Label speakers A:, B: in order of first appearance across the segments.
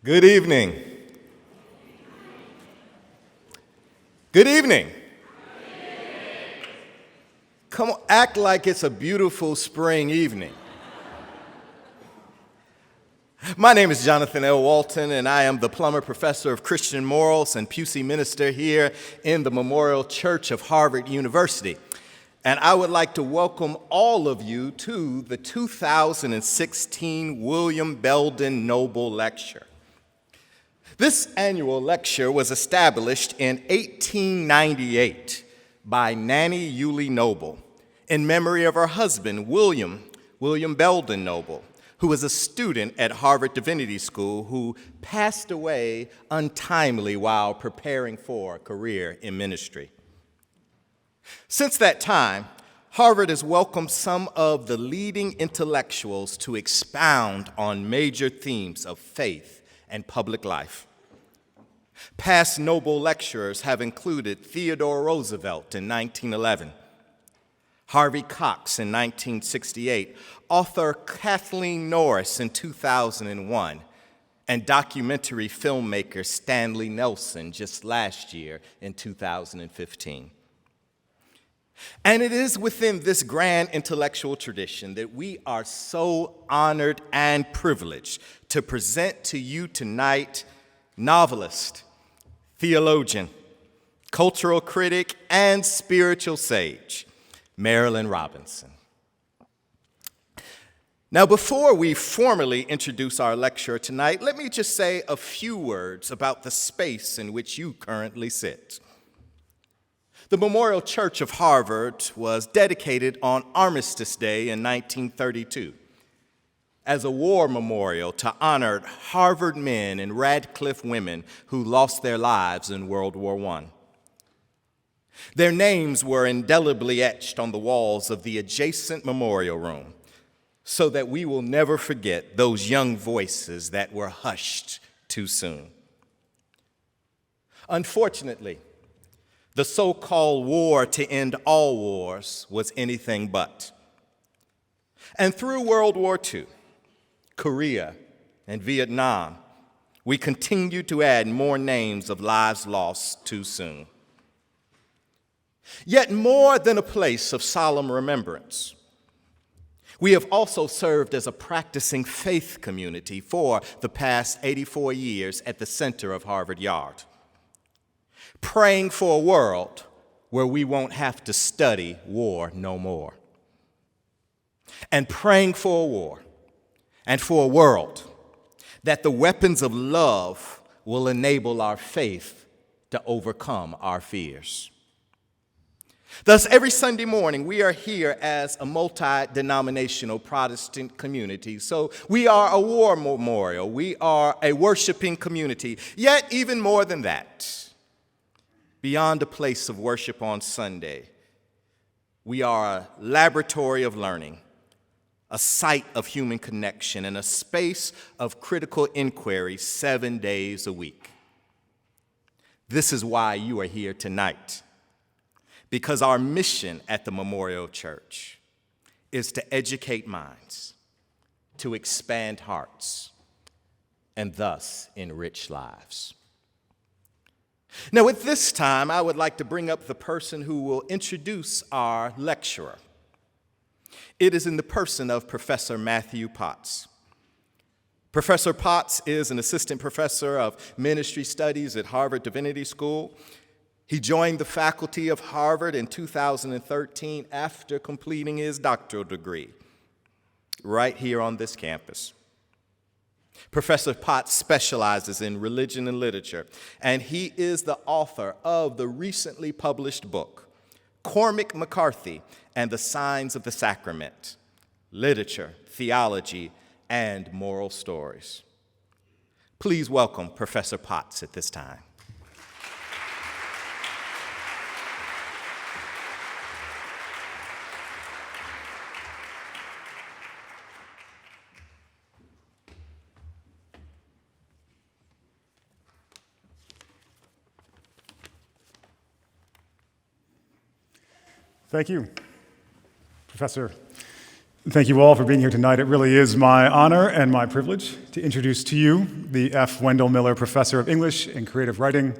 A: Good evening. Good evening. Come on, act like it's a beautiful spring evening. My name is Jonathan L. Walton, and I am the Plummer Professor of Christian Morals and Pusey Minister here in the Memorial Church of Harvard University. And I would like to welcome all of you to the 2016 William Belden Noble Lecture. This annual lecture was established in 1898 by Nanny Yulee Noble in memory of her husband, William Belden Noble, who was a student at Harvard Divinity School who passed away untimely while preparing for a career in ministry. Since that time, Harvard has welcomed some of the leading intellectuals to expound on major themes of faith and public life. Past Nobel lecturers have included Theodore Roosevelt in 1911, Harvey Cox in 1968, author Kathleen Norris in 2001, and documentary filmmaker Stanley Nelson just last year in 2015. And it is within this grand intellectual tradition that we are so honored and privileged to present to you tonight novelist, theologian, cultural critic, and spiritual sage, Marilynne Robinson. Now, before we formally introduce our lecturer tonight, let me just say a few words about the space in which you currently sit. The Memorial Church of Harvard was dedicated on Armistice Day in 1932 as a war memorial to honor Harvard men and Radcliffe women who lost their lives in World War I. Their names were indelibly etched on the walls of the adjacent memorial room so that we will never forget those young voices that were hushed too soon. Unfortunately, the so-called war to end all wars was anything but. And through World War II, Korea, and Vietnam, we continue to add more names of lives lost too soon. Yet more than a place of solemn remembrance, we have also served as a practicing faith community for the past 84 years at the center of Harvard Yard, praying for a world where we won't have to study war no more, and praying for a war and for a world that the weapons of love will enable our faith to overcome our fears. Thus, every Sunday morning, we are here as a multi-denominational Protestant community. So we are a war memorial. We are a worshiping community. Yet, even more than that, beyond a place of worship on Sunday, we are a laboratory of learning, a site of human connection, and a space of critical inquiry 7 days a week. This is why you are here tonight, because our mission at the Memorial Church is to educate minds, to expand hearts, and thus enrich lives. Now, at this time, I would like to bring up the person who will introduce our lecturer. It is in the person of Professor Matthew Potts. Professor Potts is an assistant professor of ministry studies at Harvard Divinity School. He joined the faculty of Harvard in 2013 after completing his doctoral degree right here on this campus. Professor Potts specializes in religion and literature, and he is the author of the recently published book, Cormac McCarthy and the Signs of the Sacrament, Literature, Theology, and Moral Stories. Please welcome Professor Potts at this time.
B: Thank you, Professor Thank you all for being here tonight. It really is my honor and my privilege to introduce to you the F. Wendell Miller Professor of English and Creative Writing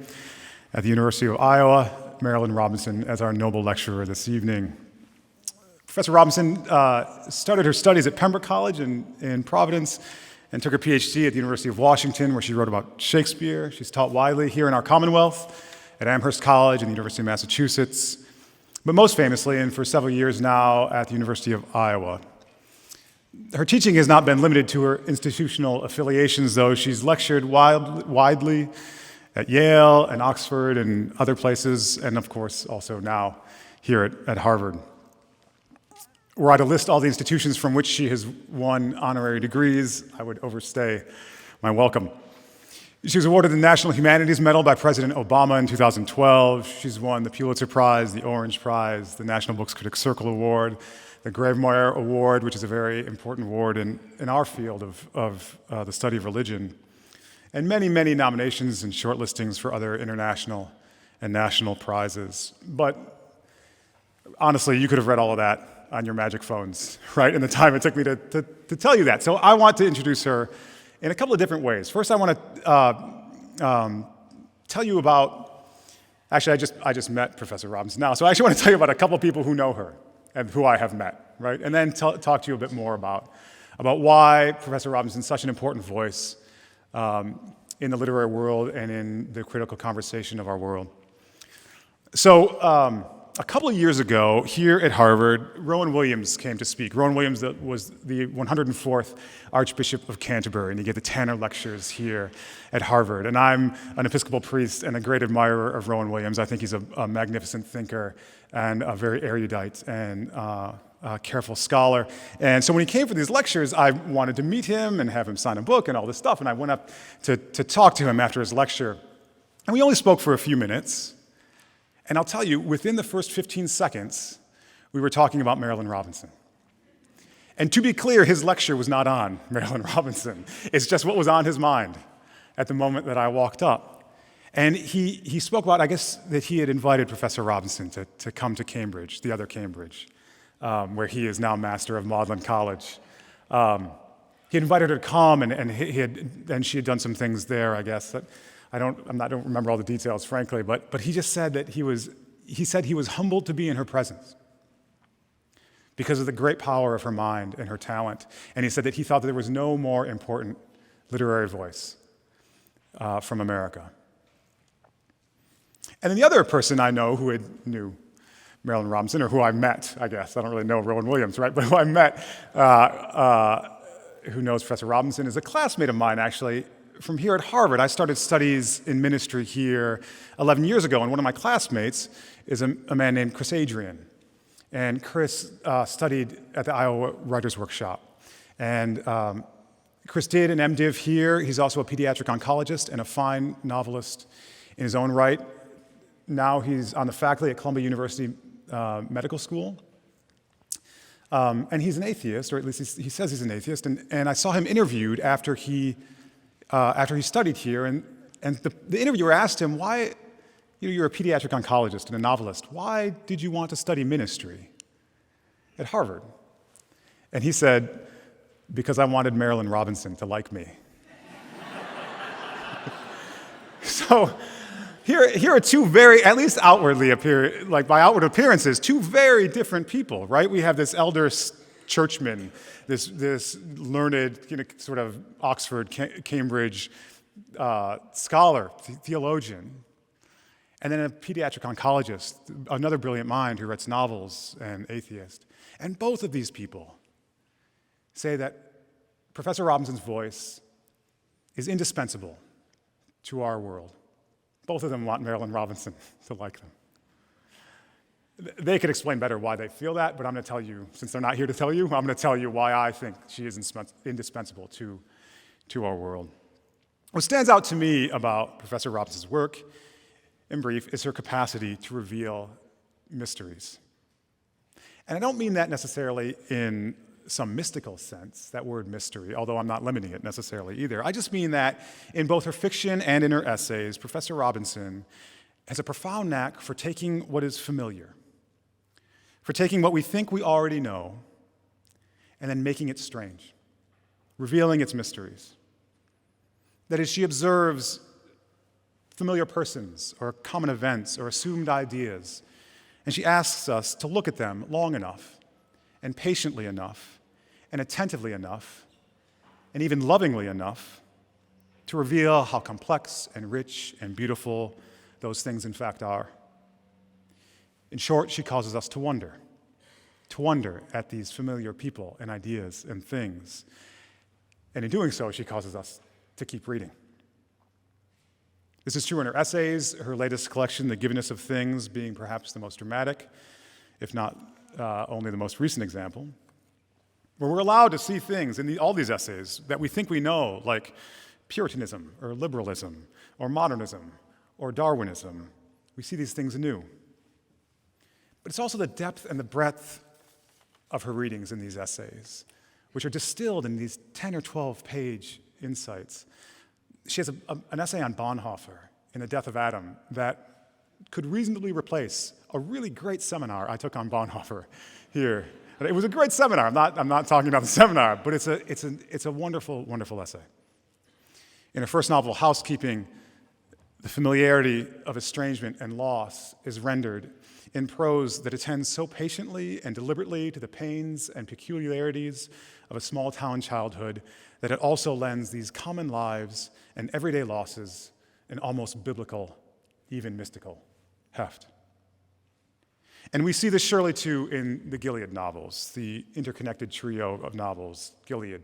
B: at the University of Iowa, Marilynne Robinson, as our noble lecturer this evening. Professor Robinson started her studies at Pembroke College in Providence and took her PhD at the University of Washington, where she wrote about Shakespeare. She's taught widely here in our Commonwealth, at Amherst College and the University of Massachusetts, but most famously, and for several years now, at the University of Iowa. Her teaching has not been limited to her institutional affiliations, though. She's lectured widely at Yale and Oxford and other places, and of course, also now here at Harvard. Were I to list all the institutions from which she has won honorary degrees, I would overstay my welcome. She was awarded the National Humanities Medal by President Obama in 2012. She's won the Pulitzer Prize, the Orange Prize, the National Books Critics Circle Award, the Gravemeyer Award, which is a very important award in our field of the study of religion, and many, many nominations and shortlistings for other international and national prizes. But honestly, you could have read all of that on your magic phones, right, in the time it took me to tell you that. So I want to introduce her in a couple of different ways. First, I want to tell you about, actually, I just met Professor Robinson now, so I actually want to tell you about a couple of people who know her and who I have met, right? And then talk to you a bit more about why Professor Robinson is such an important voice in the literary world and in the critical conversation of our world. So, a couple of years ago, here at Harvard, Rowan Williams came to speak. Rowan Williams was the 104th Archbishop of Canterbury, and he gave the Tanner Lectures here at Harvard. And I'm an Episcopal priest and a great admirer of Rowan Williams. I think he's a magnificent thinker and a very erudite and careful scholar. And so when he came for these lectures, I wanted to meet him and have him sign a book and all this stuff. And I went up to talk to him after his lecture. And we only spoke for a few minutes. And I'll tell you, within the first 15 seconds, we were talking about Marilynne Robinson. And to be clear, his lecture was not on Marilynne Robinson. It's just what was on his mind at the moment that I walked up. And he spoke about, I guess, that he had invited Professor Robinson to come to Cambridge, the other Cambridge, where he is now master of Magdalen College. He had invited her to come, and she had done some things there, I guess, that I don't remember all the details, frankly, but he just said that he said he was humbled to be in her presence because of the great power of her mind and her talent. And he said that he thought that there was no more important literary voice from America. And then the other person I know who knew Marilynne Robinson, or who I met, I guess, I don't really know Rowan Williams, right, but who I met, who knows Professor Robinson, is a classmate of mine, actually, from here at Harvard. I started studies in ministry here 11 years ago, and one of my classmates is a man named Chris Adrian. And Chris studied at the Iowa Writers' Workshop. And Chris did an MDiv here. He's also a pediatric oncologist and a fine novelist in his own right. Now he's on the faculty at Columbia University Medical School. And he's an atheist, or at least he says he's an atheist. And I saw him interviewed after he studied here, and the interviewer asked him, why, you're a pediatric oncologist and a novelist, why did you want to study ministry at Harvard? And he said, because I wanted Marilynne Robinson to like me. So here are two very, at least outwardly by outward appearances, two very different people, right? We have this elder churchman, this learned, sort of Oxford, Cambridge scholar, theologian, and then a pediatric oncologist, another brilliant mind who writes novels and atheist. And both of these people say that Professor Robinson's voice is indispensable to our world. Both of them want Marilynne Robinson to like them. They could explain better why they feel that, but I'm going to tell you, since they're not here to tell you, I'm going to tell you why I think she is indispensable to our world. What stands out to me about Professor Robinson's work, in brief, is her capacity to reveal mysteries. And I don't mean that necessarily in some mystical sense, that word mystery, although I'm not limiting it necessarily either. I just mean that in both her fiction and in her essays, Professor Robinson has a profound knack for taking what is familiar, for taking what we think we already know, and then making it strange, revealing its mysteries. That is, she observes familiar persons or common events or assumed ideas, and she asks us to look at them long enough and patiently enough and attentively enough and even lovingly enough to reveal how complex and rich and beautiful those things in fact are. In short, she causes us to wonder at these familiar people and ideas and things. And in doing so, she causes us to keep reading. This is true in her essays, her latest collection, The Giveness of Things, being perhaps the most dramatic, if not only the most recent example, where we're allowed to see things in all these essays that we think we know, like Puritanism or liberalism or modernism or Darwinism. We see these things anew. But it's also the depth and the breadth of her readings in these essays, which are distilled in these 10 or 12-page insights. She has an essay on Bonhoeffer in The Death of Adam that could reasonably replace a really great seminar I took on Bonhoeffer here. It was a great seminar. I'm not talking about the seminar, but it's a wonderful, wonderful essay. In her first novel, Housekeeping, the familiarity of estrangement and loss is rendered in prose that attends so patiently and deliberately to the pains and peculiarities of a small-town childhood that it also lends these common lives and everyday losses an almost biblical, even mystical heft. And we see this surely, too, in the Gilead novels, the interconnected trio of novels, Gilead,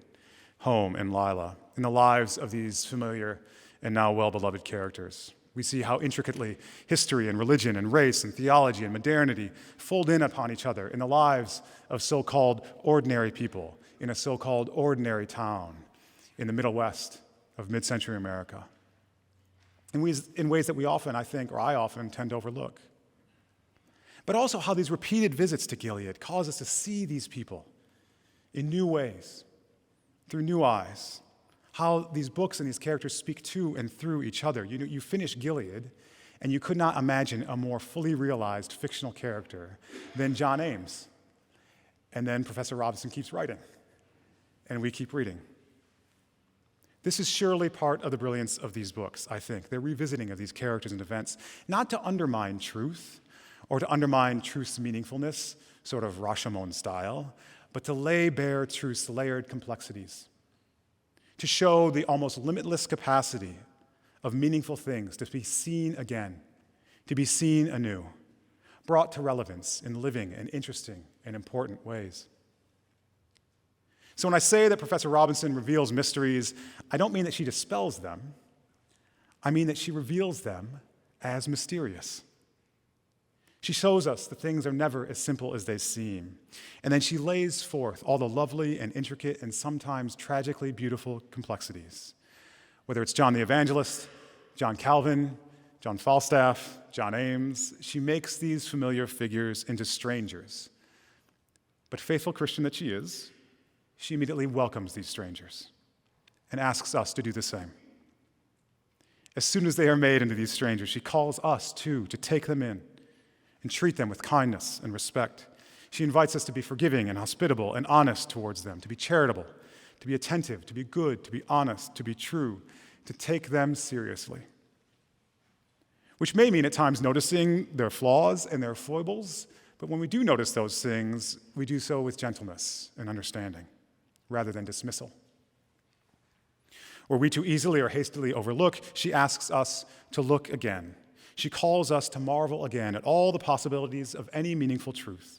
B: Home, and Lila, in the lives of these familiar and now well-beloved characters. We see how intricately history and religion and race and theology and modernity fold in upon each other in the lives of so-called ordinary people in a so-called ordinary town in the Middle West of mid-century America. In ways that we often, I think, or I often tend to overlook. But also how these repeated visits to Gilead cause us to see these people in new ways, through new eyes, how these books and these characters speak to and through each other. You finish Gilead, and you could not imagine a more fully realized fictional character than John Ames. And then Professor Robinson keeps writing, and we keep reading. This is surely part of the brilliance of these books, I think. They're revisiting of these characters and events, not to undermine truth or to undermine truth's meaningfulness, sort of Rashomon style, but to lay bare truth's layered complexities, to show the almost limitless capacity of meaningful things to be seen again, to be seen anew, brought to relevance in living and interesting and important ways. So when I say that Professor Robinson reveals mysteries, I don't mean that she dispels them. I mean that she reveals them as mysterious. She shows us that things are never as simple as they seem. And then she lays forth all the lovely and intricate and sometimes tragically beautiful complexities. Whether it's John the Evangelist, John Calvin, John Falstaff, John Ames, she makes these familiar figures into strangers. But faithful Christian that she is, she immediately welcomes these strangers and asks us to do the same. As soon as they are made into these strangers, she calls us, too, to take them in and treat them with kindness and respect. She invites us to be forgiving and hospitable and honest towards them, to be charitable, to be attentive, to be good, to be honest, to be true, to take them seriously. Which may mean at times noticing their flaws and their foibles, but when we do notice those things, we do so with gentleness and understanding, rather than dismissal. Where we too easily or hastily overlook, she asks us to look again. She calls us to marvel again at all the possibilities of any meaningful truth.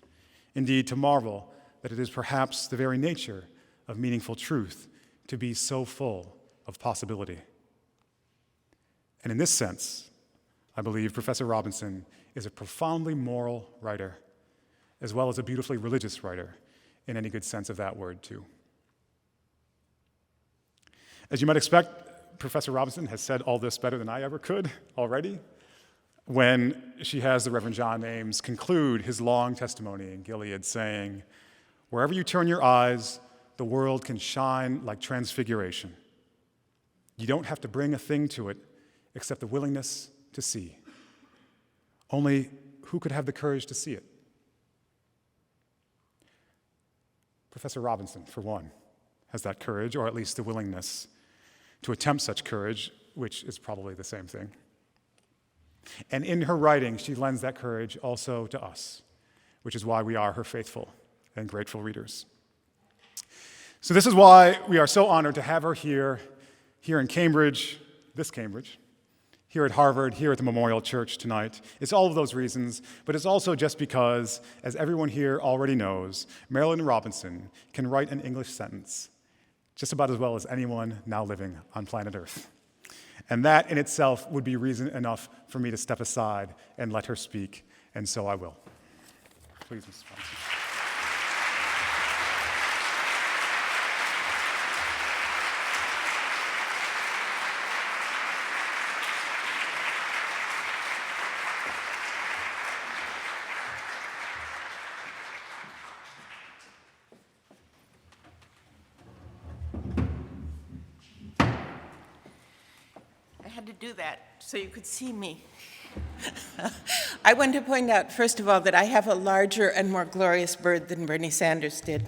B: Indeed, to marvel that it is perhaps the very nature of meaningful truth to be so full of possibility. And in this sense, I believe Professor Robinson is a profoundly moral writer, as well as a beautifully religious writer, in any good sense of that word, too. As you might expect, Professor Robinson has said all this better than I ever could already, when she has the Reverend John Ames conclude his long testimony in Gilead, saying, "Wherever you turn your eyes, the world can shine like transfiguration. You don't have to bring a thing to it except the willingness to see. Only who could have the courage to see it?" Professor Robinson, for one, has that courage, or at least the willingness to attempt such courage, which is probably the same thing. And in her writing, she lends that courage also to us, which is why we are her faithful and grateful readers. So this is why we are so honored to have her here in Cambridge, this Cambridge, here at Harvard, here at the Memorial Church tonight. It's all of those reasons, but it's also just because, as everyone here already knows, Marilynne Robinson can write an English sentence just about as well as anyone now living on planet Earth. And that in itself would be reason enough for me to step aside and let her speak, and so I will. Please, Mrs. Robinson.
C: To do that so you could see me. I want to point out, first of all, that I have a larger and more glorious bird than Bernie Sanders did.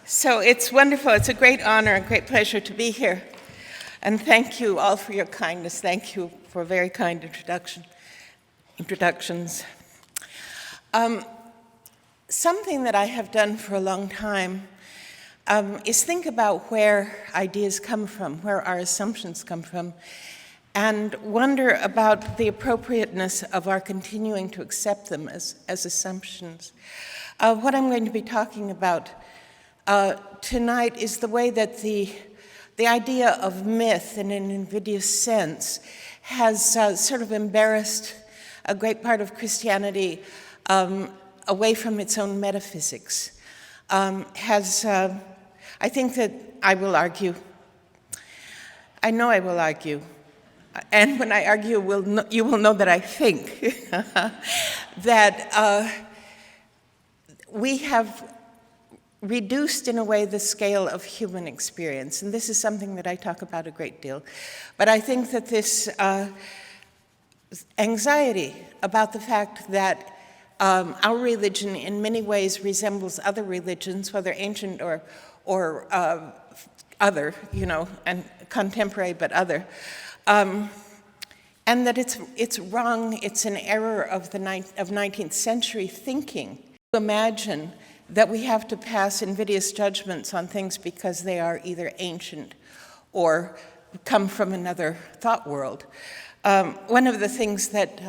C: So it's wonderful. It's a great honor and great pleasure to be here. And thank you all for your kindness. Thank you for very kind introductions. Something that I have done for a long time is think about where ideas come from, where our assumptions come from, and wonder about the appropriateness of our continuing to accept them as assumptions. What I'm going to be talking about tonight is the way that the idea of myth in an invidious sense has sort of embarrassed a great part of Christianity away from its own metaphysics. I think that I will argue. I know I will argue. And when I argue, you will know that I think that we have reduced in a way the scale of human experience. And this is something that I talk about a great deal. But I think that this anxiety about the fact that our religion in many ways resembles other religions, whether ancient or other, and contemporary but other, and that it's wrong, it's an error of 19th century thinking to imagine that we have to pass invidious judgments on things because they are either ancient or come from another thought world. One of the things that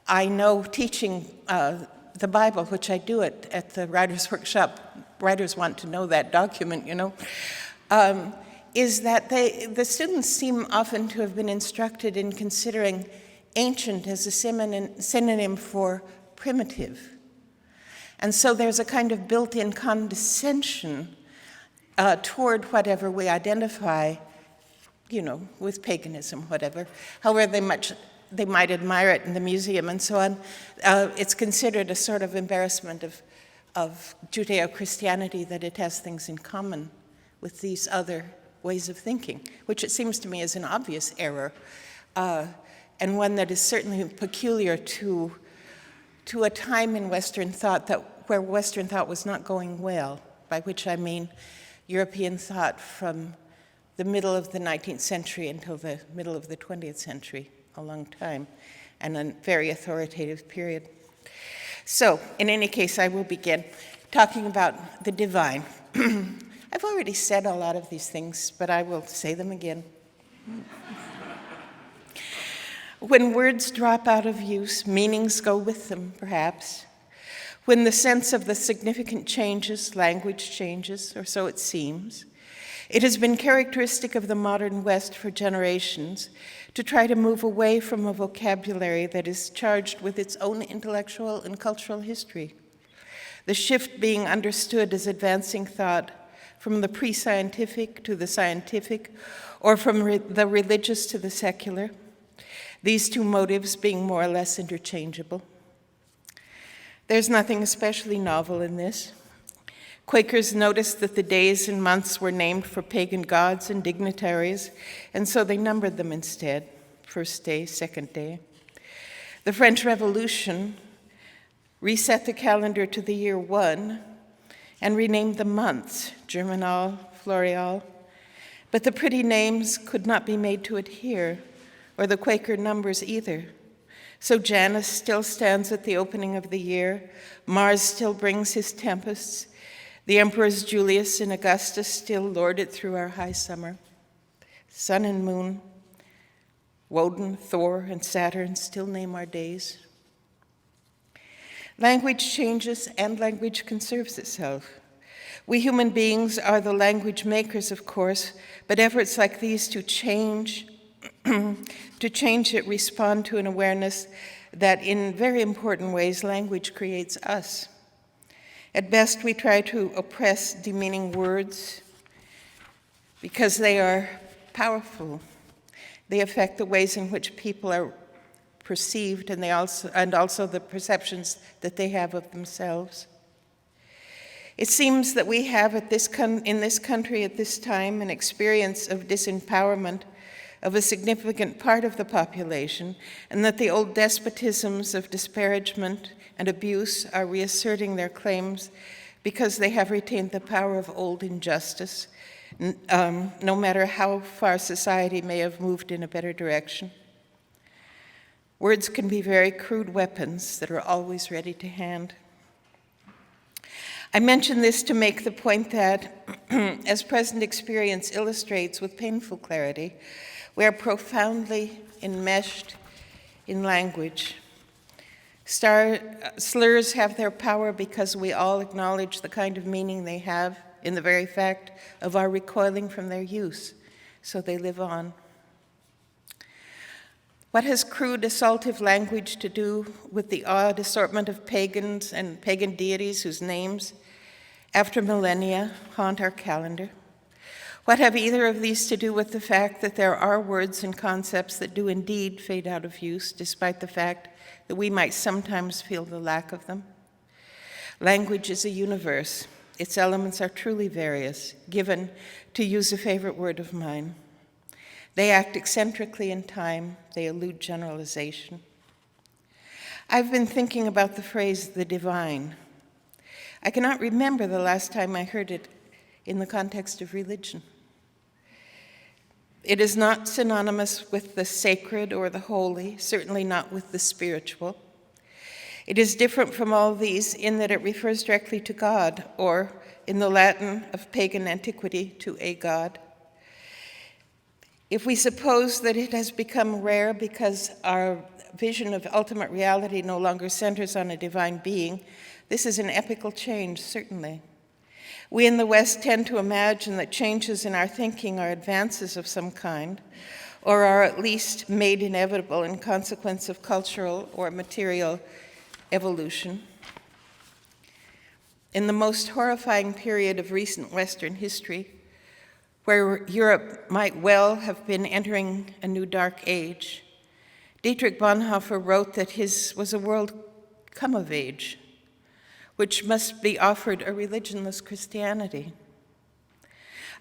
C: I know teaching the Bible, which I do at the Writers' Workshop, writers want to know that document, is that the students seem often to have been instructed in considering ancient as a synonym for primitive. And so there's a kind of built-in condescension toward whatever we identify, with paganism, whatever, however they might admire it in the museum and so on. It's considered a sort of embarrassment of Judeo-Christianity that it has things in common with these other ways of thinking, which it seems to me is an obvious error, and one that is certainly peculiar to a time in Western thought where Western thought was not going well, by which I mean European thought from the middle of the 19th century until the middle of the 20th century, a long time, and a very authoritative period. So, in any case, I will begin talking about the divine. I've already said a lot of these things, but I will say them again. When words drop out of use, meanings go with them, perhaps. When the sense of the significant changes, language changes, or so it seems. It has been characteristic of the modern West for generations to try to move away from a vocabulary that is charged with its own intellectual and cultural history. The shift being understood as advancing thought from the pre-scientific to the scientific, or from the religious to the secular, these two motives being more or less interchangeable. There's nothing especially novel in this. Quakers noticed that the days and months were named for pagan gods and dignitaries, and so they numbered them instead, first day, second day. The French Revolution reset the calendar to the year 1 and renamed the months, Germinal, Floreal, but the pretty names could not be made to adhere, or the Quaker numbers either. So Janus still stands at the opening of the year, Mars still brings his tempests, the emperors Julius and Augustus still lord it through our high summer. Sun and moon, Woden, Thor, and Saturn still name our days. Language changes and language conserves itself. We human beings are the language makers, of course, but efforts like these to change it respond to an awareness that in very important ways language creates us. At best, we try to oppress demeaning words because they are powerful. They affect the ways in which people are perceived and also the perceptions that they have of themselves. It seems that we have in this country at this time an experience of disempowerment of a significant part of the population, and that the old despotisms of disparagement and abuse are reasserting their claims because they have retained the power of old injustice, no matter how far society may have moved in a better direction. Words can be very crude weapons that are always ready to hand. I mention this to make the point that, as present experience illustrates with painful clarity, we are profoundly enmeshed in language. Slurs have their power because we all acknowledge the kind of meaning they have in the very fact of our recoiling from their use, so they live on. What has crude, assaultive language to do with the odd assortment of pagans and pagan deities whose names, after millennia, haunt our calendar? What have either of these to do with the fact that there are words and concepts that do indeed fade out of use, despite the fact that we might sometimes feel the lack of them? Language is a universe. Its elements are truly various, given, to use a favorite word of mine. They act eccentrically in time. They elude generalization. I've been thinking about the phrase, the divine. I cannot remember the last time I heard it in the context of religion. It is not synonymous with the sacred or the holy, certainly not with the spiritual. It is different from all these in that it refers directly to God, or, in the Latin of pagan antiquity, to a god. If we suppose that it has become rare because our vision of ultimate reality no longer centers on a divine being, this is an epochal change, certainly. We in the West tend to imagine that changes in our thinking are advances of some kind, or are at least made inevitable in consequence of cultural or material evolution. In the most horrifying period of recent Western history, where Europe might well have been entering a new dark age, Dietrich Bonhoeffer wrote that his was a world come of age, which must be offered a religionless Christianity.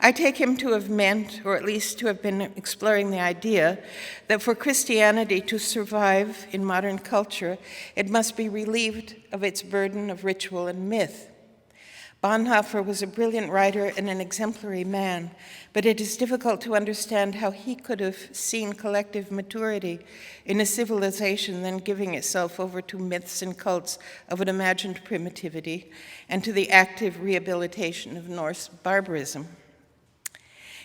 C: I take him to have meant, or at least to have been exploring the idea, that for Christianity to survive in modern culture, it must be relieved of its burden of ritual and myth. Bonhoeffer was a brilliant writer and an exemplary man, but it is difficult to understand how he could have seen collective maturity in a civilization then giving itself over to myths and cults of an imagined primitivity and to the active rehabilitation of Norse barbarism.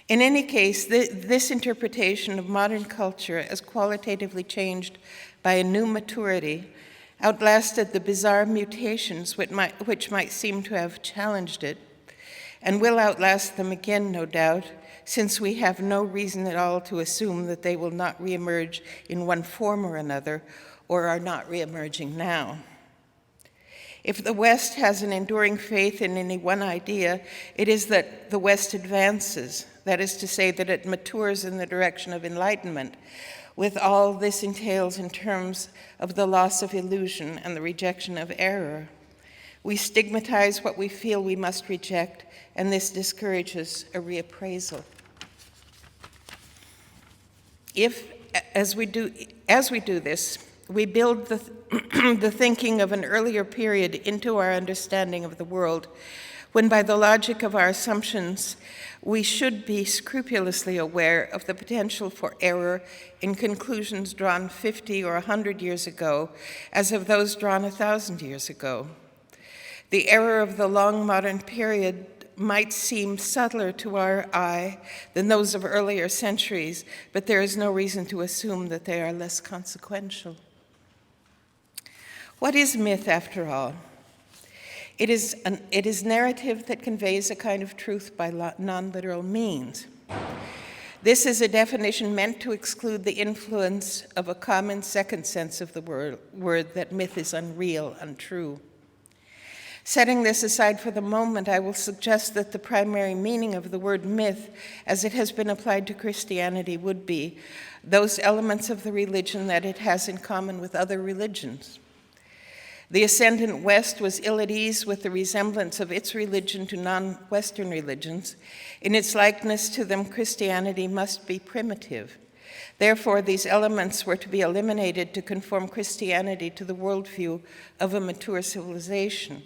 C: In any case, this interpretation of modern culture as qualitatively changed by a new maturity outlasted the bizarre mutations which might seem to have challenged it, and will outlast them again, no doubt, since we have no reason at all to assume that they will not reemerge in one form or another, or are not reemerging now. If the West has an enduring faith in any one idea, it is that the West advances, that is to say, that it matures in the direction of enlightenment, with all this entails in terms of the loss of illusion and the rejection of error. We stigmatize what we feel we must reject, and this discourages a reappraisal. As we do this, We build the, the thinking of an earlier period into our understanding of the world, when by the logic of our assumptions, we should be scrupulously aware of the potential for error in conclusions drawn 50 or 100 years ago, as of those drawn 1,000 years ago. The error of the long modern period might seem subtler to our eye than those of earlier centuries, but there is no reason to assume that they are less consequential. What is myth, after all? It is narrative that conveys a kind of truth by non-literal means. This is a definition meant to exclude the influence of a common second sense of the word that myth is unreal, untrue. Setting this aside for the moment, I will suggest that the primary meaning of the word myth, as it has been applied to Christianity, would be those elements of the religion that it has in common with other religions. The ascendant West was ill at ease with the resemblance of its religion to non-Western religions. In its likeness to them, Christianity must be primitive. Therefore, these elements were to be eliminated to conform Christianity to the worldview of a mature civilization.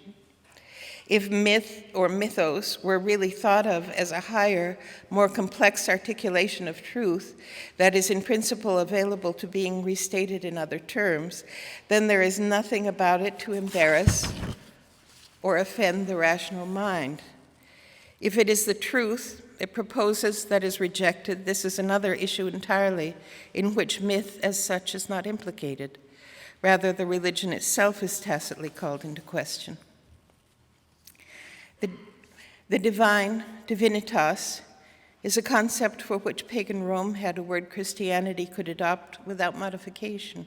C: If myth or mythos were really thought of as a higher, more complex articulation of truth that is in principle available to being restated in other terms, then there is nothing about it to embarrass or offend the rational mind. If it is the truth it proposes that is rejected, this is another issue entirely in which myth as such is not implicated. Rather, the religion itself is tacitly called into question. The divine, divinitas, is a concept for which pagan Rome had a word Christianity could adopt without modification.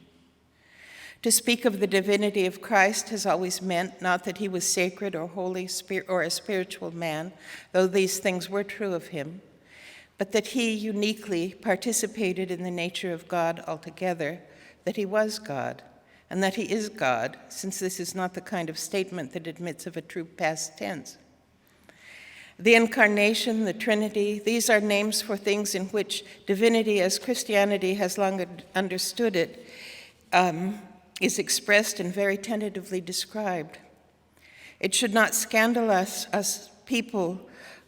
C: To speak of the divinity of Christ has always meant not that he was sacred or holy or a spiritual man, though these things were true of him, but that he uniquely participated in the nature of God altogether, that he was God, and that he is God, since this is not the kind of statement that admits of a true past tense. The Incarnation, the Trinity, these are names for things in which divinity, as Christianity has long understood it, is expressed and very tentatively described. It should not scandalize us people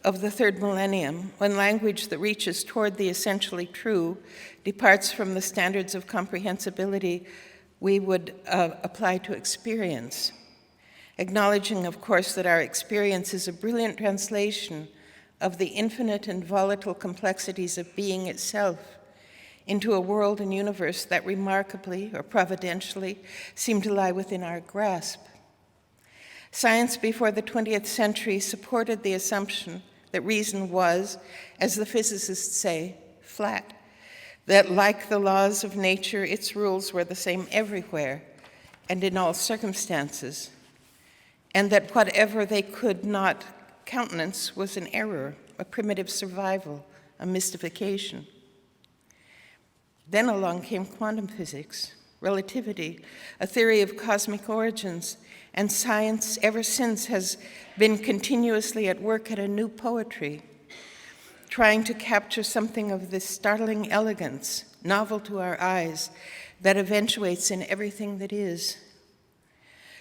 C: of the third millennium when language that reaches toward the essentially true departs from the standards of comprehensibility we would apply to experience. Acknowledging, of course, that our experience is a brilliant translation of the infinite and volatile complexities of being itself into a world and universe that remarkably or providentially seem to lie within our grasp. Science before the 20th century supported the assumption that reason was, as the physicists say, flat, that like the laws of nature, its rules were the same everywhere and in all circumstances, and that whatever they could not countenance was an error, a primitive survival, a mystification. Then along came quantum physics, relativity, a theory of cosmic origins, and science ever since has been continuously at work at a new poetry, trying to capture something of this startling elegance, novel to our eyes, that eventuates in everything that is.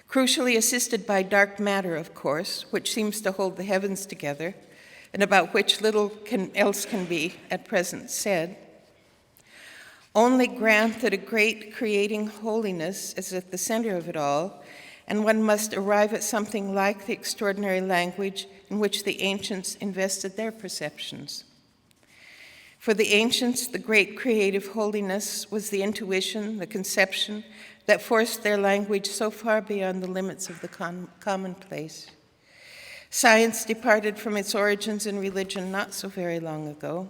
C: Crucially assisted by dark matter, of course, which seems to hold the heavens together, and about which little else can be at present said. Only grant that a great creating holiness is at the center of it all, and one must arrive at something like the extraordinary language in which the ancients invested their perceptions. For the ancients, the great creative holiness was the intuition, the conception, that forced their language so far beyond the limits of the commonplace. Science departed from its origins in religion not so very long ago.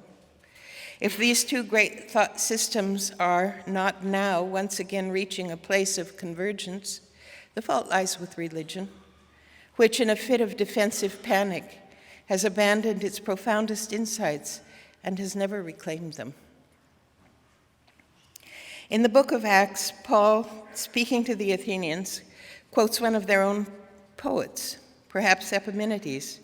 C: If these two great thought systems are not now once again reaching a place of convergence, the fault lies with religion, which in a fit of defensive panic has abandoned its profoundest insights and has never reclaimed them. In the book of Acts, Paul, speaking to the Athenians, quotes one of their own poets, perhaps Epimenides,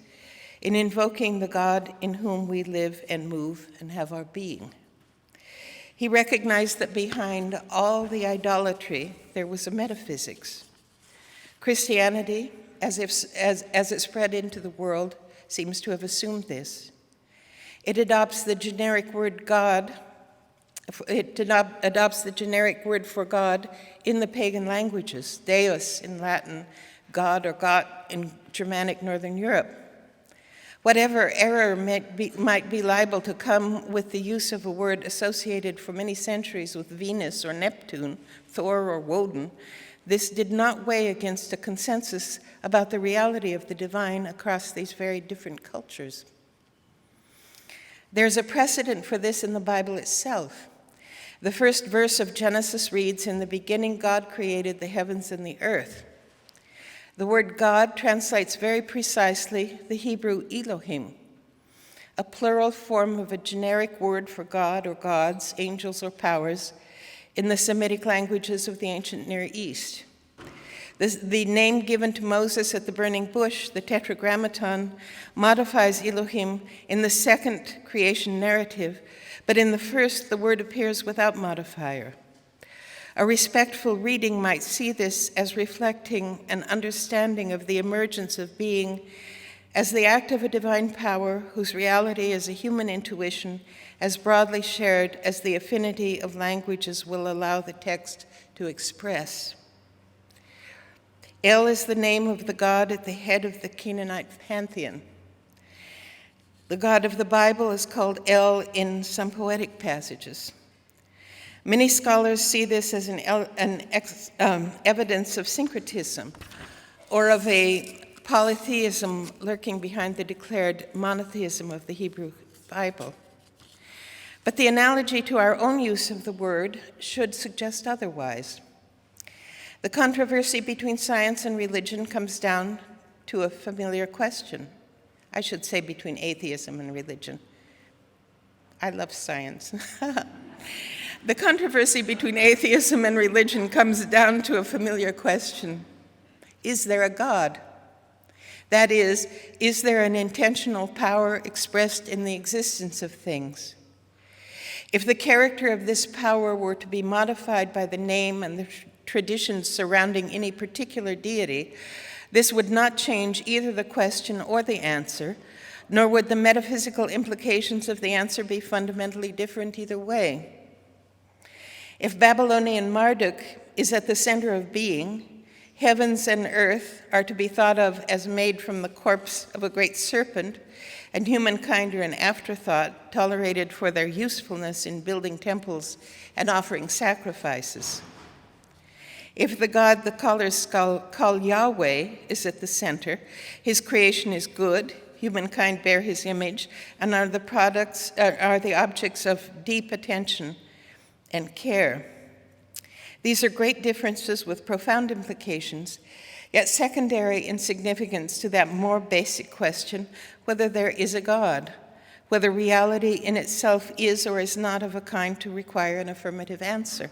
C: in invoking the God in whom we live and move and have our being. He recognized that behind all the idolatry, there was a metaphysics. Christianity, as it spread into the world, seems to have assumed this. It adopts the generic word God. It adopts the generic word for God in the pagan languages, Deus in Latin, God or Gott in Germanic Northern Europe. Whatever error might be liable to come with the use of a word associated for many centuries with Venus or Neptune, Thor or Woden, this did not weigh against a consensus about the reality of the divine across these very different cultures. There's a precedent for this in the Bible itself. The first verse of Genesis reads, "In the beginning God created the heavens and the earth." The word God translates very precisely the Hebrew Elohim, a plural form of a generic word for God or gods, angels or powers, in the Semitic languages of the ancient Near East. The name given to Moses at the burning bush, the Tetragrammaton, modifies Elohim in the second creation narrative, but in the first, the word appears without modifier. A respectful reading might see this as reflecting an understanding of the emergence of being as the act of a divine power whose reality is a human intuition as broadly shared as the affinity of languages will allow the text to express. El is the name of the god at the head of the Canaanite pantheon. The God of the Bible is called El in some poetic passages. Many scholars see this as an evidence of syncretism or of a polytheism lurking behind the declared monotheism of the Hebrew Bible. But the analogy to our own use of the word should suggest otherwise. The controversy between science and religion comes down to a familiar question. I should say between atheism and religion. I love science. The controversy between atheism and religion comes down to a familiar question. Is there a God? That is there an intentional power expressed in the existence of things? If the character of this power were to be modified by the name and the traditions surrounding any particular deity, this would not change either the question or the answer, nor would the metaphysical implications of the answer be fundamentally different either way. If Babylonian Marduk is at the center of being, heavens and earth are to be thought of as made from the corpse of a great serpent, and humankind are an afterthought tolerated for their usefulness in building temples and offering sacrifices. If the God the callers call Yahweh is at the center, his creation is good, humankind bear his image, and are the objects of deep attention and care. These are great differences with profound implications, yet secondary in significance to that more basic question whether there is a God, whether reality in itself is or is not of a kind to require an affirmative answer.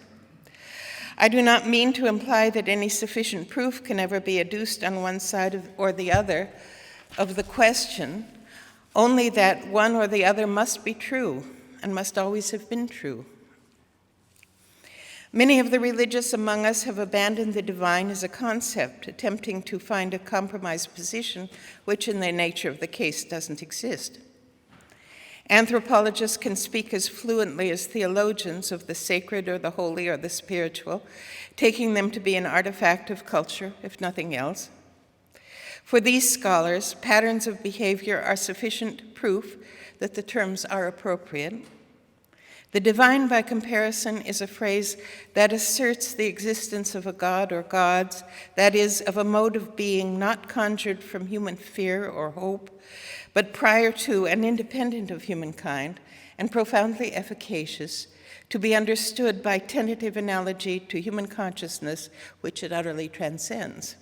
C: I do not mean to imply that any sufficient proof can ever be adduced on one side or the other of the question, only that one or the other must be true and must always have been true. Many of the religious among us have abandoned the divine as a concept, attempting to find a compromise position which in the nature of the case doesn't exist. Anthropologists can speak as fluently as theologians of the sacred or the holy or the spiritual, taking them to be an artifact of culture, if nothing else. For these scholars, patterns of behavior are sufficient proof that the terms are appropriate. The divine, by comparison, is a phrase that asserts the existence of a god or gods, that is, of a mode of being not conjured from human fear or hope, but prior to and independent of humankind, and profoundly efficacious, to be understood by tentative analogy to human consciousness, which it utterly transcends.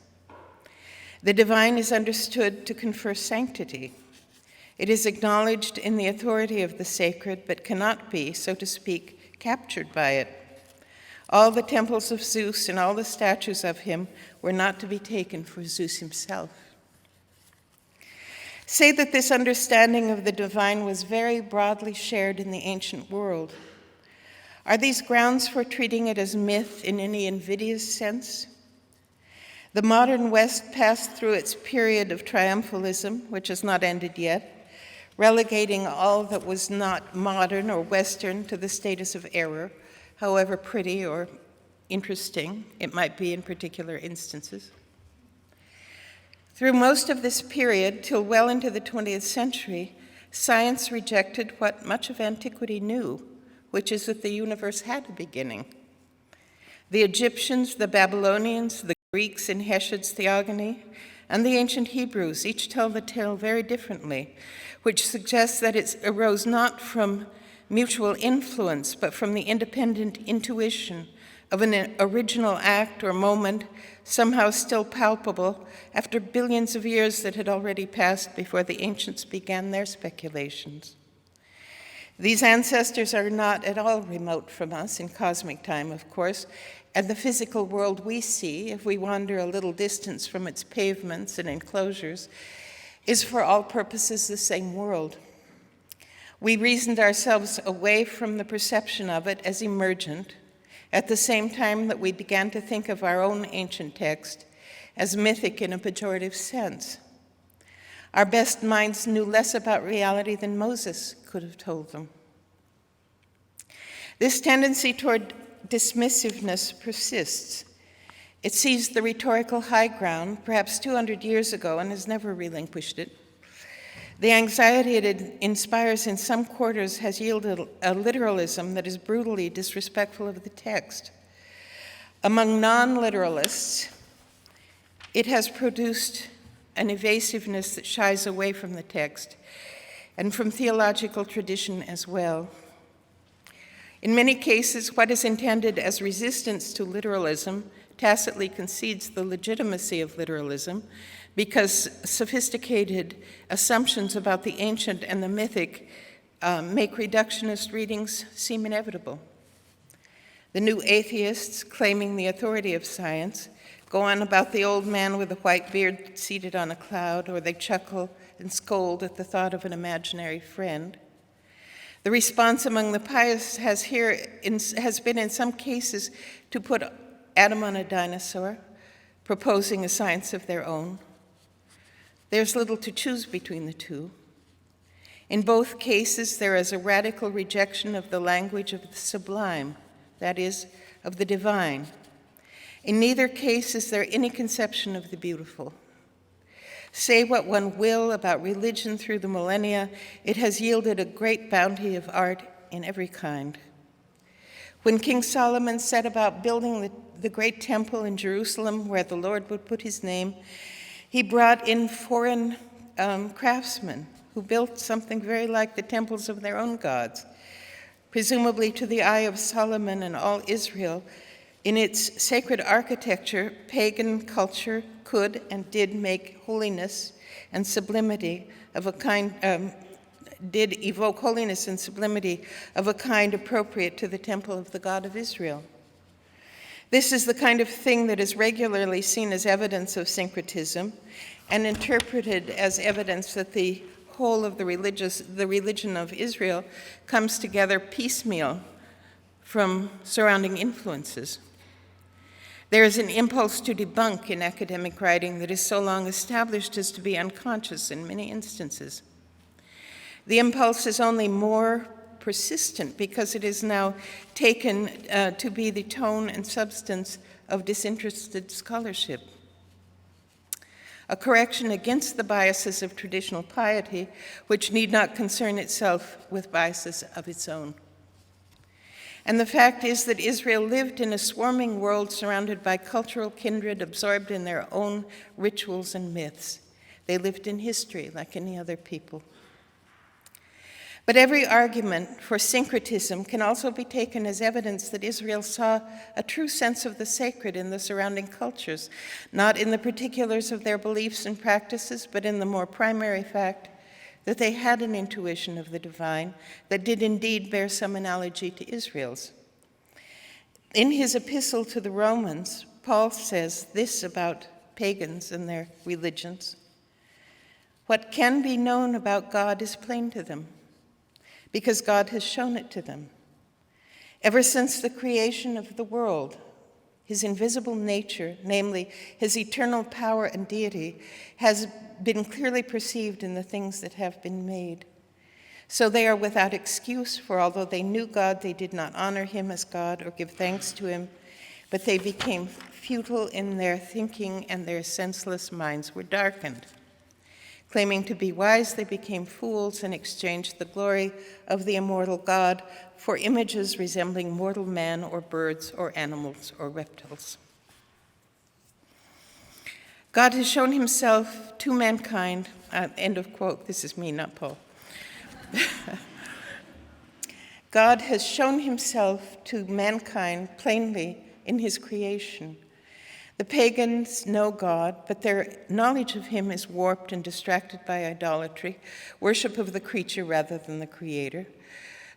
C: The divine is understood to confer sanctity. It is acknowledged in the authority of the sacred, but cannot be, so to speak, captured by it. All the temples of Zeus and all the statues of him were not to be taken for Zeus himself. Say that this understanding of the divine was very broadly shared in the ancient world. Are these grounds for treating it as myth in any invidious sense? The modern West passed through its period of triumphalism, which has not ended yet, relegating all that was not modern or Western to the status of error, however pretty or interesting it might be in particular instances. Through most of this period, till well into the 20th century, science rejected what much of antiquity knew, which is that the universe had a beginning. The Egyptians, the Babylonians, the Greeks in Hesiod's Theogony, and the ancient Hebrews each tell the tale very differently, which suggests that it arose not from mutual influence, but from the independent intuition of an original act or moment, somehow still palpable after billions of years that had already passed before the ancients began their speculations. These ancestors are not at all remote from us in cosmic time, of course, and the physical world we see, if we wander a little distance from its pavements and enclosures, is for all purposes the same world. We reasoned ourselves away from the perception of it as emergent, at the same time that we began to think of our own ancient text as mythic in a pejorative sense. Our best minds knew less about reality than Moses could have told them. This tendency toward dismissiveness persists. It seized the rhetorical high ground perhaps 200 years ago and has never relinquished it. The anxiety it inspires in some quarters has yielded a literalism that is brutally disrespectful of the text. Among non-literalists, it has produced an evasiveness that shies away from the text and from theological tradition as well. In many cases, what is intended as resistance to literalism tacitly concedes the legitimacy of literalism because sophisticated assumptions about the ancient and the mythic make reductionist readings seem inevitable. The new atheists, claiming the authority of science, go on about the old man with a white beard seated on a cloud, or they chuckle and scold at the thought of an imaginary friend. The response among the pious has been in some cases to put Adam on a dinosaur, proposing a science of their own. There's little to choose between the two. In both cases, there is a radical rejection of the language of the sublime, that is, of the divine. In neither case is there any conception of the beautiful. Say what one will about religion through the millennia, it has yielded a great bounty of art in every kind. When King Solomon set about building the great temple in Jerusalem where the Lord would put his name, he brought in foreign craftsmen who built something very like the temples of their own gods. Presumably to the eye of Solomon and all Israel, in its sacred architecture, pagan culture could and did make holiness and sublimity of a kind, did evoke holiness and sublimity of a kind appropriate to the temple of the God of Israel. This is the kind of thing that is regularly seen as evidence of syncretism and interpreted as evidence that the whole of the religion of Israel comes together piecemeal from surrounding influences. There is an impulse to debunk in academic writing that is so long established as to be unconscious in many instances. The impulse is only more persistent because it is now taken to be the tone and substance of disinterested scholarship. A correction against the biases of traditional piety, which need not concern itself with biases of its own. And the fact is that Israel lived in a swarming world surrounded by cultural kindred absorbed in their own rituals and myths. They lived in history like any other people. But every argument for syncretism can also be taken as evidence that Israel saw a true sense of the sacred in the surrounding cultures, not in the particulars of their beliefs and practices, but in the more primary fact that they had an intuition of the divine that did indeed bear some analogy to Israel's. In his epistle to the Romans, Paul says this about pagans and their religions: "What can be known about God is plain to them, because God has shown it to them. Ever since the creation of the world, his invisible nature, namely his eternal power and deity, has been clearly perceived in the things that have been made. So they are without excuse, for although they knew God, they did not honor him as God or give thanks to him, but they became futile in their thinking, and their senseless minds were darkened. Claiming to be wise, they became fools and exchanged the glory of the immortal God for images resembling mortal man or birds or animals or reptiles. God has shown himself to mankind, end of quote, this is me, not Paul. God has shown himself to mankind plainly in his creation. The pagans know God, but their knowledge of him is warped and distracted by idolatry, worship of the creature rather than the creator.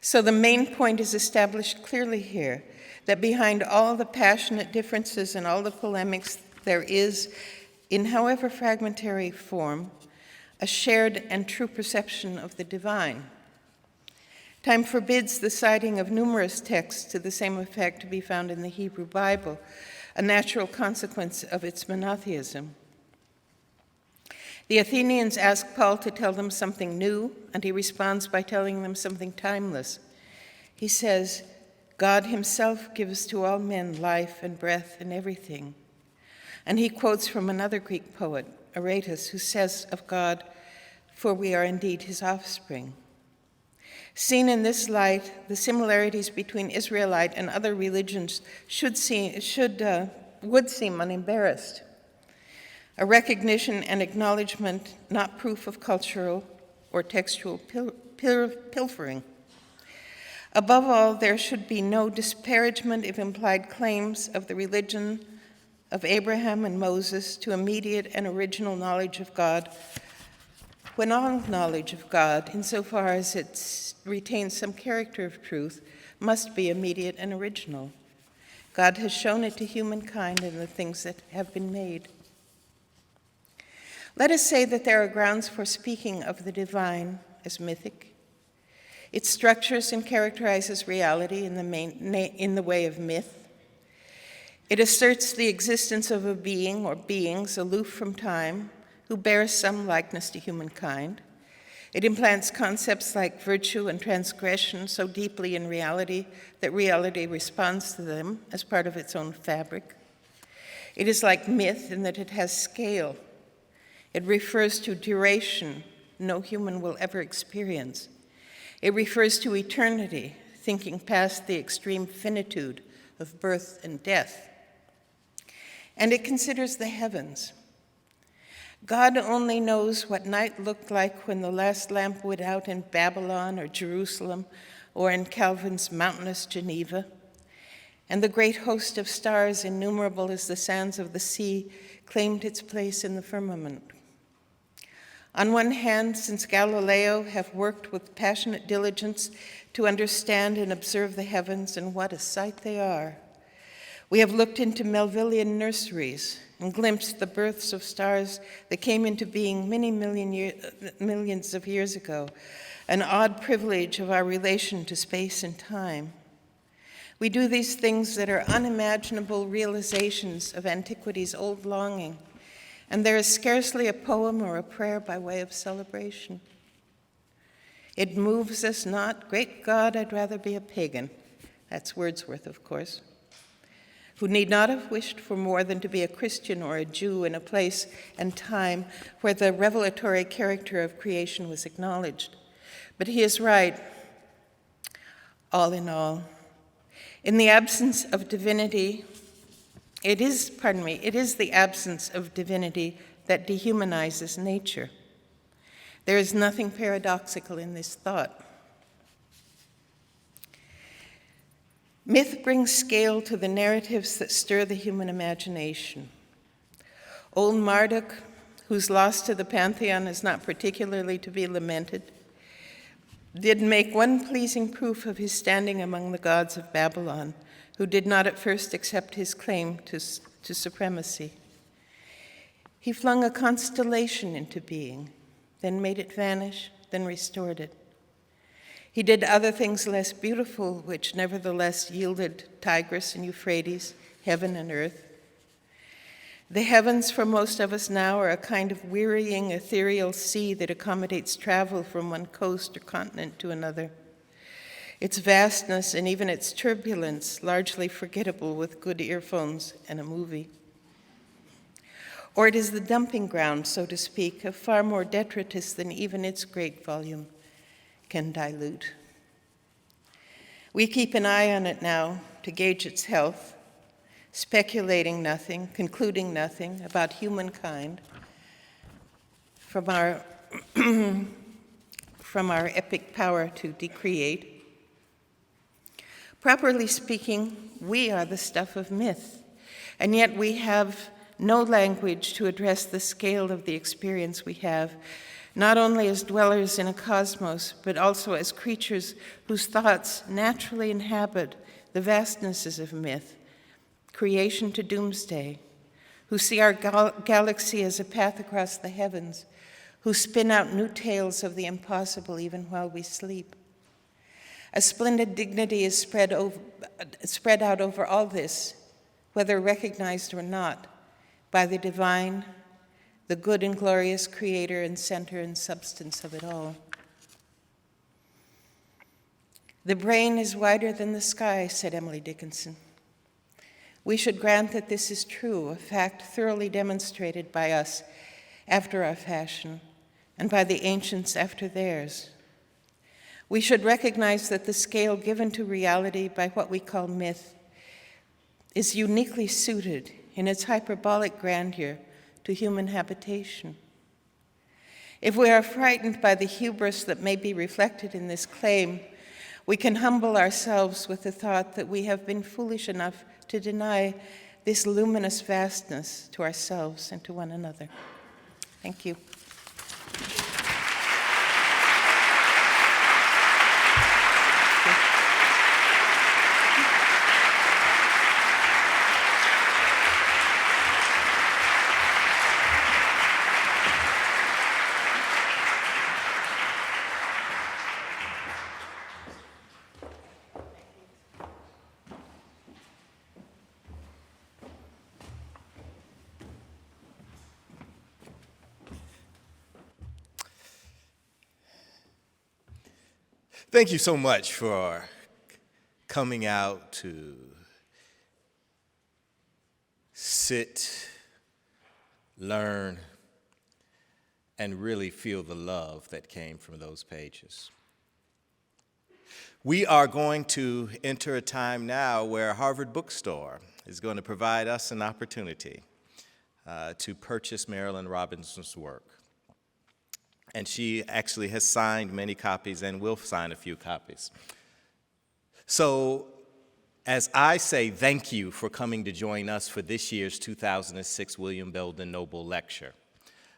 C: So the main point is established clearly here, that behind all the passionate differences and all the polemics, there is, in however fragmentary form, a shared and true perception of the divine. Time forbids the citing of numerous texts to the same effect to be found in the Hebrew Bible, a natural consequence of its monotheism. The Athenians ask Paul to tell them something new, and he responds by telling them something timeless. He says, God himself gives to all men life and breath and everything. And he quotes from another Greek poet, Aratus, who says of God, for we are indeed his offspring. Seen in this light, the similarities between Israelite and other religions would seem unembarrassed. A recognition and acknowledgement, not proof of cultural or textual pilfering. Above all, there should be no disparagement of implied claims of the religion of Abraham and Moses to immediate and original knowledge of God, when all knowledge of God, insofar as it retains some character of truth, must be immediate and original. God has shown it to humankind in the things that have been made. Let us say that there are grounds for speaking of the divine as mythic. It structures and characterizes reality in the way of myth. It asserts the existence of a being or beings aloof from time, who bears some likeness to humankind. It implants concepts like virtue and transgression so deeply in reality that reality responds to them as part of its own fabric. It is like myth in that it has scale. It refers to duration no human will ever experience. It refers to eternity, thinking past the extreme finitude of birth and death. And it considers the heavens. God only knows what night looked like when the last lamp went out in Babylon or Jerusalem or in Calvin's mountainous Geneva, and the great host of stars, innumerable as the sands of the sea, claimed its place in the firmament. On one hand, since Galileo have worked with passionate diligence to understand and observe the heavens, and what a sight they are, we have looked into Melvillian nurseries and glimpsed the births of stars that came into being many millions of years ago, an odd privilege of our relation to space and time. We do these things that are unimaginable realizations of antiquity's old longing, and there is scarcely a poem or a prayer by way of celebration. It moves us not, great God, I'd rather be a pagan. That's Wordsworth, of course, who need not have wished for more than to be a Christian or a Jew in a place and time where the revelatory character of creation was acknowledged. But he is right, all in all. In the absence of divinity, it is the absence of divinity that dehumanizes nature. There is nothing paradoxical in this thought. Myth brings scale to the narratives that stir the human imagination. Old Marduk, whose loss to the pantheon is not particularly to be lamented, did make one pleasing proof of his standing among the gods of Babylon, who did not at first accept his claim to supremacy. He flung a constellation into being, then made it vanish, then restored it. He did other things less beautiful, which nevertheless yielded Tigris and Euphrates, heaven and earth. The heavens for most of us now are a kind of wearying, ethereal sea that accommodates travel from one coast or continent to another. Its vastness and even its turbulence largely forgettable with good earphones and a movie. Or it is the dumping ground, so to speak, of far more detritus than even its great volume can dilute. We keep an eye on it now to gauge its health, speculating nothing, concluding nothing about humankind from our epic power to decreate. Properly speaking, we are the stuff of myth, and yet we have no language to address the scale of the experience we have, not only as dwellers in a cosmos, but also as creatures whose thoughts naturally inhabit the vastnesses of myth, creation to doomsday, who see our galaxy as a path across the heavens, who spin out new tales of the impossible even while we sleep. A splendid dignity is spread out over all this, whether recognized or not, by the divine, the good and glorious creator and center and substance of it all. The brain is wider than the sky, said Emily Dickinson. We should grant that this is true, a fact thoroughly demonstrated by us after our fashion and by the ancients after theirs. We should recognize that the scale given to reality by what we call myth is uniquely suited in its hyperbolic grandeur to human habitation. If we are frightened by the hubris that may be reflected in this claim, we can humble ourselves with the thought that we have been foolish enough to deny this luminous vastness to ourselves and to one another. Thank you.
A: Thank you so much for coming out to sit, learn, and really feel the love that came from those pages. We are going to enter a time now where Harvard Bookstore is going to provide us an opportunity to purchase Marilynne Robinson's work. And she actually has signed many copies and will sign a few copies. So as I say thank you for coming to join us for this year's 2006 William Belden Noble Lecture,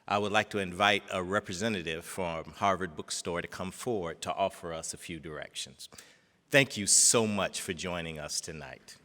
A: I would like to invite a representative from Harvard Bookstore to come forward to offer us a few directions. Thank you so much for joining us tonight.